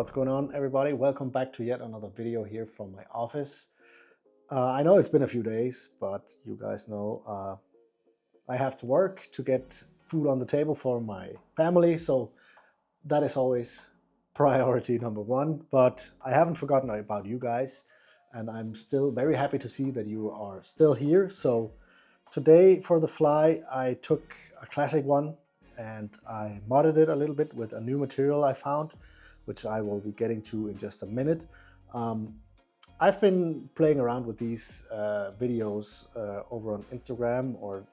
What's going on, everybody? Welcome back to yet another video here from my office. I know it's been a few days, but you guys know I have to work to get food on the table for my family, so that is always priority number one. But I haven't forgotten about you guys, and I'm still very happy to see that you are still here. So today for the fly, I took a classic one and I modded it a little bit with a new material I found, which I will be getting to in just a minute. I've been playing around with these videos over on Instagram, or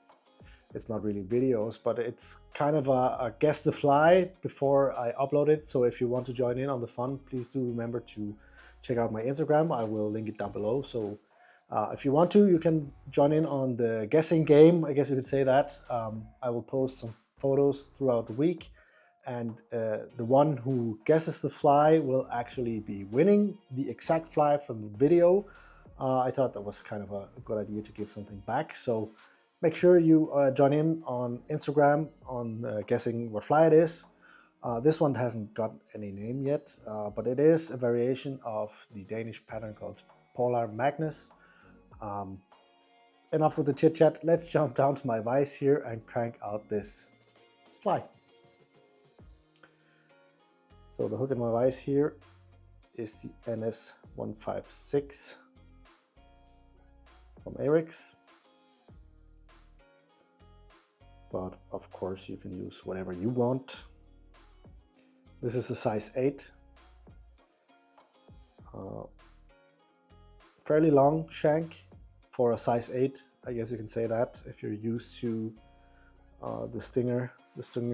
it's not really videos, but it's kind of a guess the fly before I upload it. So if you want to join in on the fun, please do remember to check out my Instagram. I will link it down below. So if you want to, you can join in on the guessing game, I guess you could say that. I will post some photos throughout the week, and the one who guesses the fly will actually be winning the exact fly from the video. I thought that was kind of a good idea to give something back. So make sure you join in on Instagram on guessing what fly it is. This one hasn't got any name yet, but it is a variation of the Danish pattern called Polar Magnus. Enough with the chit chat, let's jump down to my vise here and crank out this fly. So the hook in my vise here is the NS 156 from Eric's. But of course you can use whatever you want. This is a size 8. Fairly long shank for a size 8. I guess you can say that. If you're used to the stinger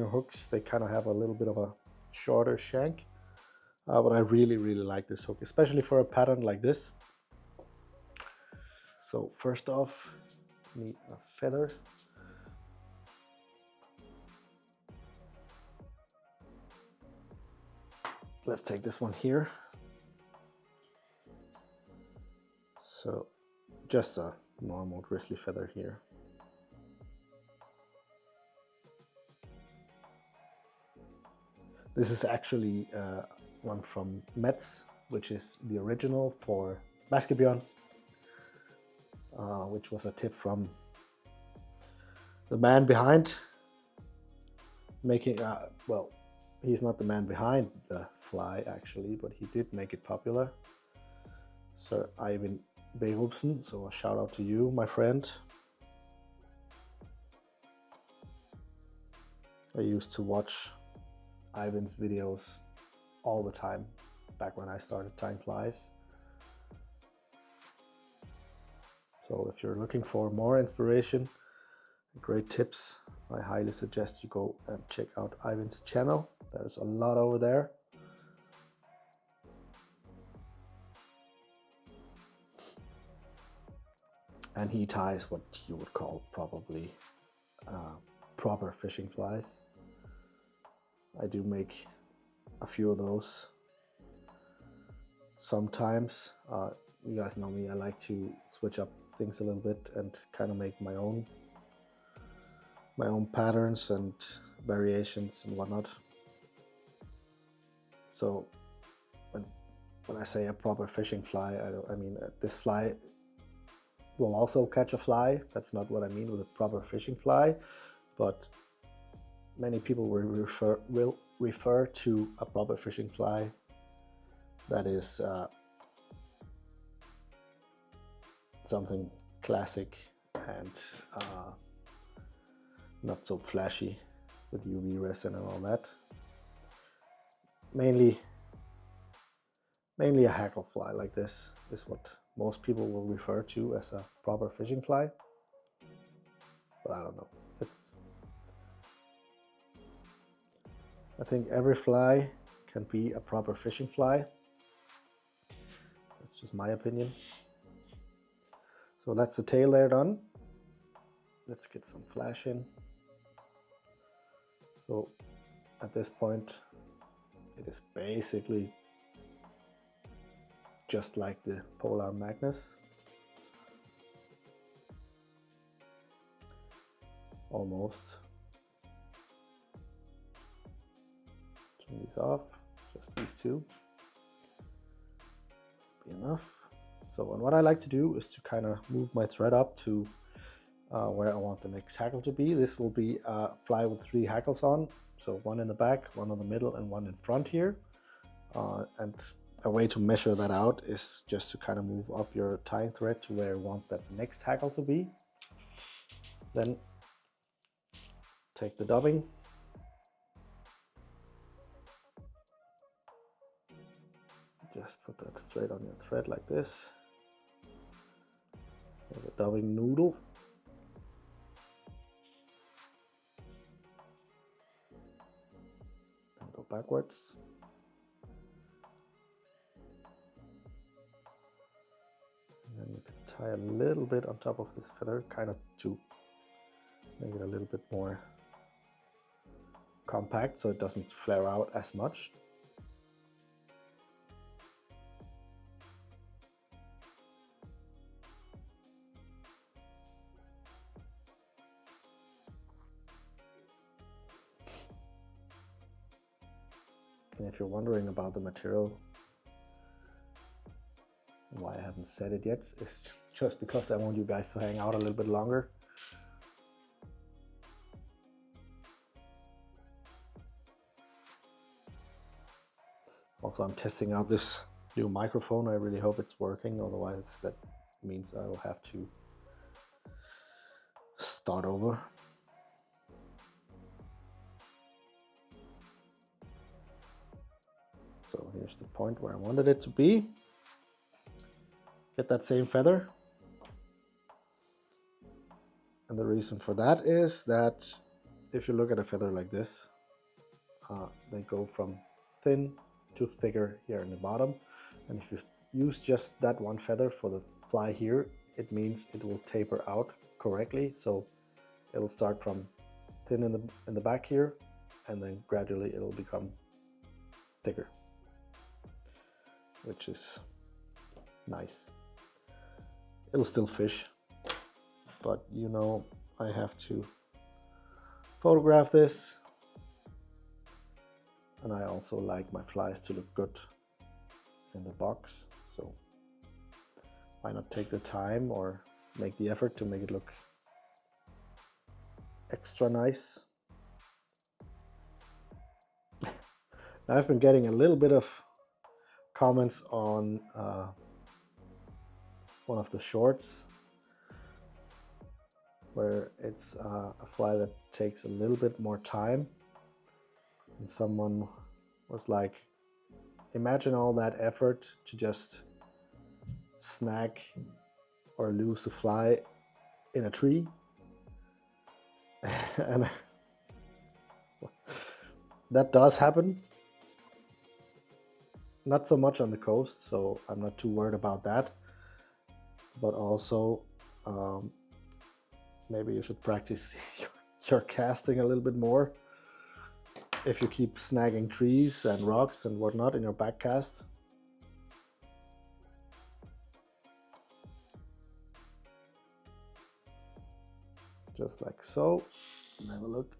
hooks, they kind of have a little bit of a shorter shank. But I really like this hook, especially for a pattern like this. So first off, need a feather. Let's take this one here. So just a normal grizzly feather here. This is actually one from Metz, which is the original for Basketbjørn, which was a tip from the man behind making, well, he's not the man behind the fly actually, but he did make it popular. Sir Ivan Berubsen, so a shout out to you, my friend. I used to watch Ivan's videos all the time back when I started tying flies. So if you're looking for more inspiration, great tips, I highly suggest you go and check out Ivan's channel. There's a lot over there. And he ties what you would call probably proper fishing flies. I do make a few of those sometimes. You guys know me, I like to switch up things a little bit and kind of make my own patterns and variations and whatnot. So when I say a proper fishing fly, I mean this fly will also catch a fly. That's not what I mean with a proper fishing fly, but many people will refer to a proper fishing fly that is something classic and not so flashy with UV resin and all that. Mainly a hackle fly like this is what most people will refer to as a proper fishing fly. But I don't know. I think every fly can be a proper fishing fly. That's just my opinion. So that's the tail there done. Let's get some flash in. So at this point, it is basically just like the Polar Magnus. Almost. Turn these off, just these two. be enough. So, and what I like to do is to kind of move my thread up to where I want the next hackle to be. This will be a fly with 3 hackles on. So one in the back, one on the middle, and one in front here. And a way to measure that out is just to kind of move up your tying thread to where you want that next hackle to be. Then take the dubbing. Just put that straight on your thread like this. Make a dubbing noodle. And go backwards. And then you can tie a little bit on top of this feather, kind of to make it a little bit more compact so it doesn't flare out as much. And if you're wondering about the material, why I haven't said it yet, it's just because I want you guys to hang out a little bit longer. Also, I'm testing out this new microphone. I really hope it's working, otherwise that means I will have to start over. So here's the point where I wanted it to be. Get that same feather. And the reason for that is that if you look at a feather like this, they go from thin to thicker here in the bottom. And if you use just that one feather for the fly here, it means it will taper out correctly. So it will start from thin in the back here, and then gradually it will become thicker, which is nice. It'll still fish, but you know, I have to photograph this, and I also like my flies to look good in the box, so why not take the time or make the effort to make it look extra nice. Now, I've been getting a little bit of comments on one of the shorts where it's a fly that takes a little bit more time, and someone was like, imagine all that effort to just snag or lose a fly in a tree. And that does happen. Not so much on the coast, so I'm not too worried about that. But also, maybe you should practice your casting a little bit more. If you keep snagging trees and rocks and whatnot in your back cast. Just like so. Have a look.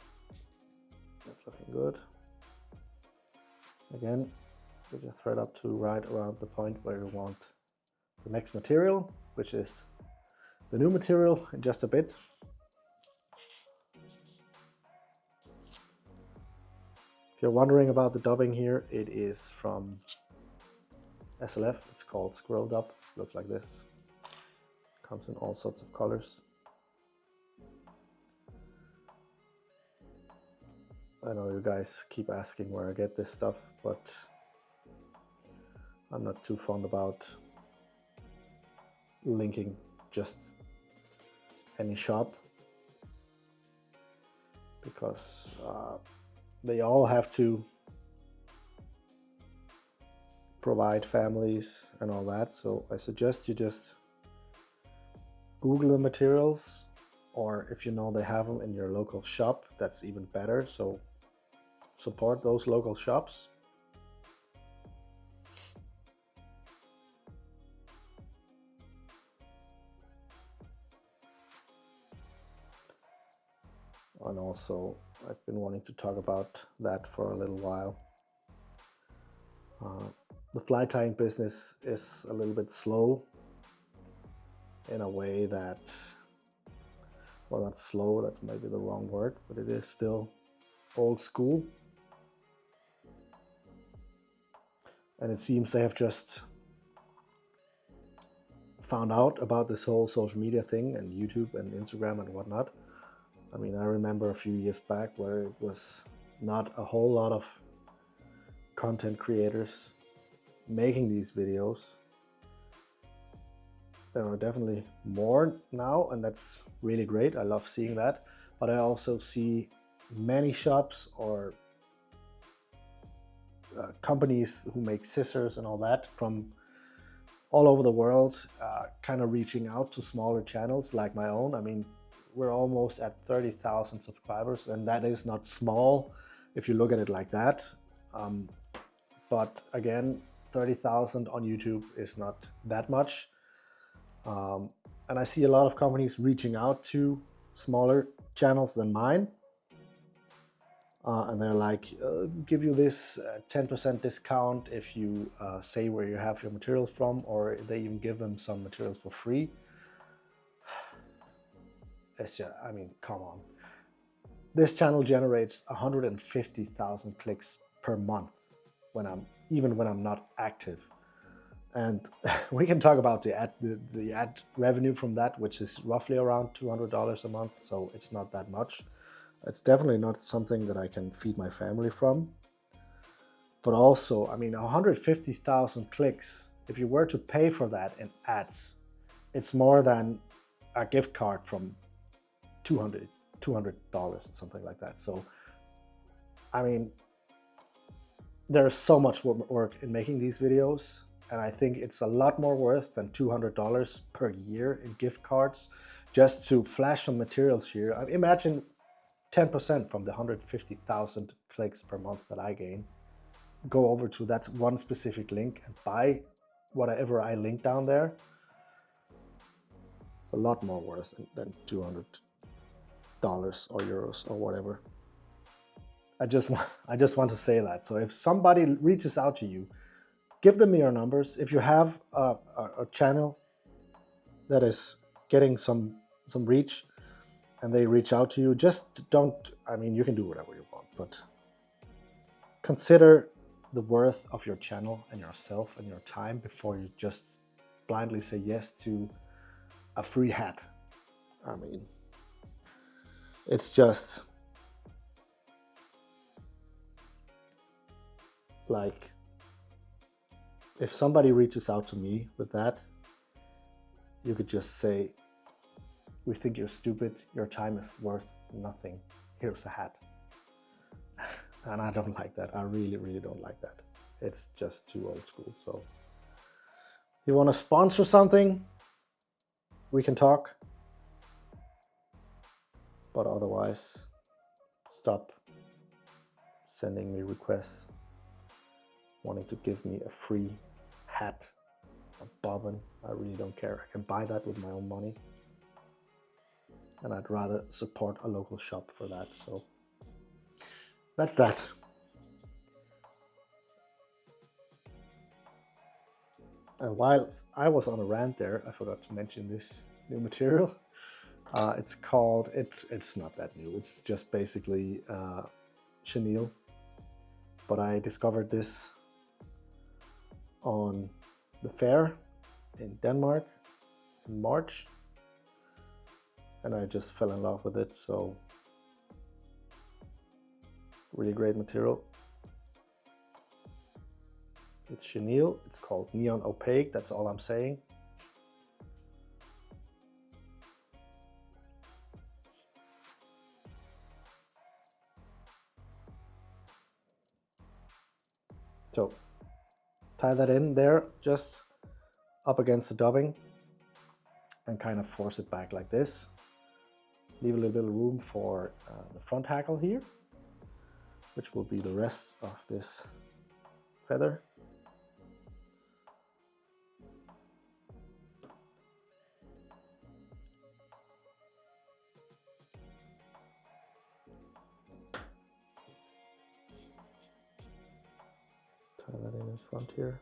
That's looking good. Again, get your thread up to right around the point where you want the next material, which is the new material in just a bit. If you're wondering about the dubbing here, it is from SLF. It's called Squirrel Dub. Looks like this. Comes in all sorts of colors. I know you guys keep asking where I get this stuff, but I'm not too fond about linking just any shop, because they all have to provide families and all that. So I suggest you just Google the materials, or if you know they have them in your local shop, that's even better. So support those local shops. And also, I've been wanting to talk about that for a little while. the fly tying business is a little bit slow in a way that, well, not slow, that's maybe the wrong word, but it is still old school. And it seems they have just found out about this whole social media thing and YouTube and Instagram and whatnot. I mean, I remember a few years back where it was not a whole lot of content creators making these videos. There are definitely more now, and that's really great. I love seeing that. But I also see many shops or companies who make scissors and all that from all over the world, kind of reaching out to smaller channels like my own. I mean, we're almost at 30,000 subscribers, and that is not small if you look at it like that. But again, 30,000 on YouTube is not that much. And I see a lot of companies reaching out to smaller channels than mine. And they're like, give you this 10% discount if you say where you have your materials from, or they even give them some materials for free. It's just, I mean, come on. This channel generates 150,000 clicks per month even when I'm not active. And we can talk about the ad revenue from that, which is roughly around $200 a month. So it's not that much. It's definitely not something that I can feed my family from. But also, I mean, 150,000 clicks, if you were to pay for that in ads, it's more than a gift card from $200 or something like that. So, I mean, there's so much work in making these videos, and I think it's a lot more worth than $200 per year in gift cards just to flash some materials here. I mean, imagine 10% from the 150,000 clicks per month that I gain. Go over to that one specific link and buy whatever I link down there. It's a lot more worth than $200 or euros or whatever. I just want to say that. So if somebody reaches out to you, give them your numbers. If you have a channel that is getting some reach and they reach out to you, just don't, I mean, you can do whatever you want, but consider the worth of your channel and yourself and your time before you just blindly say yes to a free hat. I mean, it's just like, if somebody reaches out to me with that, you could just say, we think you're stupid, your time is worth nothing, here's a hat. And I don't like that. I really, really don't like that. It's just too old school. So if you want to sponsor something, we can talk. But otherwise, stop sending me requests wanting to give me a free hat, a bobbin. I really don't care. I can buy that with my own money. And I'd rather support a local shop for that. So that's that. And while I was on a rant there, I forgot to mention this new material. It's called, it's not that new. It's just basically chenille. But I discovered this on the fair in Denmark in March. And I just fell in love with it. So really great material. It's chenille. It's called neon opaque. That's all I'm saying. So tie that in there, just up against the dubbing, and kind of force it back like this. Leave a little bit of room for the front hackle here, which will be the rest of this feather. Tie that in front here.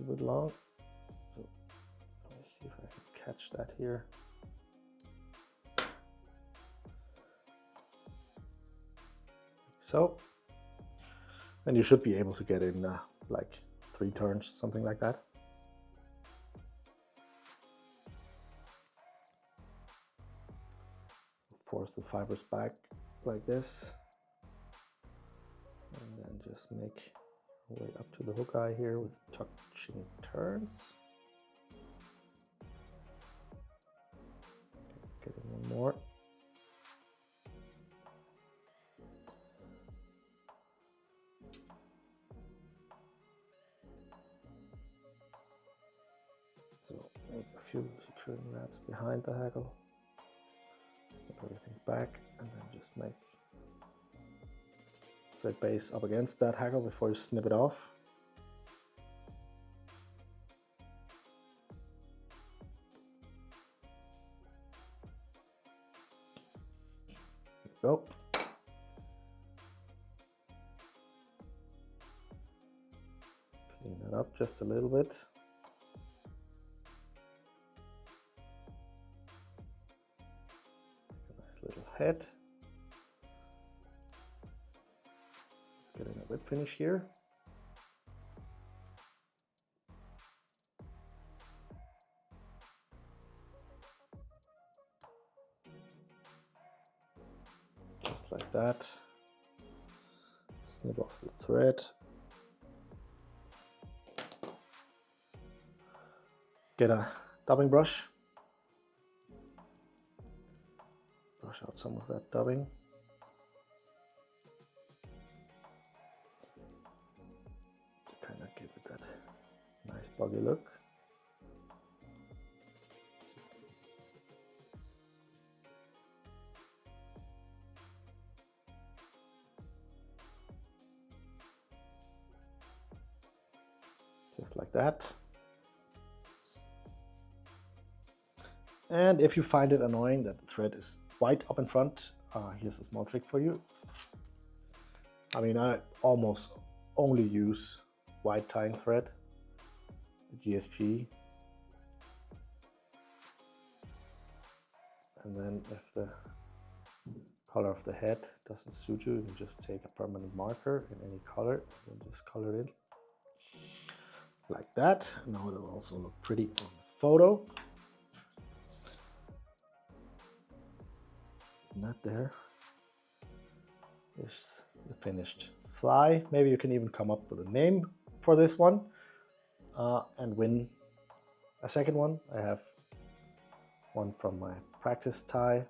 little bit long. So let me see if I can catch that here. So, and you should be able to get in like 3 turns, something like that. Force the fibers back like this, and then just make your way up to the hook eye here with touching turns. Get in one more. So make a few securing wraps behind the hackle. Put everything back, and then just make thread base up against that hackle before you snip it off. There you go. Clean that up just a little bit. Little head. Let's get in a whip finish here. Just like that. Snip off the thread. Get a dubbing brush. Brush out some of that dubbing. To kind of give it that nice buggy look. Just like that. And if you find it annoying that the thread is white up in front, here's a small trick for you. I mean, I almost only use white tying thread, the GSP. And then if the color of the head doesn't suit you, you can just take a permanent marker in any color and just color it like that. Now it will also look pretty on the photo. And that there is the finished fly. Maybe you can even come up with a name for this one and win a second one. I have one from my practice tie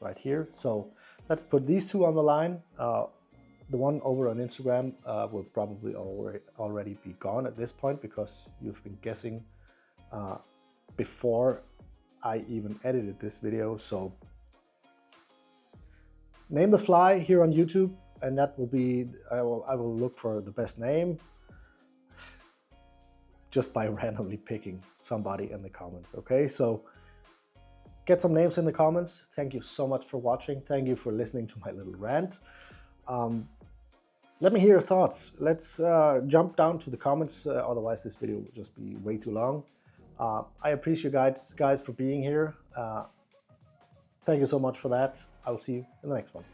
right here. So let's put these two on the line. The one over on Instagram will probably already be gone at this point because you've been guessing before I even edited this video. So name the fly here on YouTube, and that will be, I will look for the best name just by randomly picking somebody in the comments. Okay, so get some names in the comments. Thank you so much for watching. Thank you for listening to my little rant. Let me hear your thoughts. Let's jump down to the comments, otherwise this video will just be way too long. I appreciate you guys for being here. Thank you so much for that. I will see you in the next one.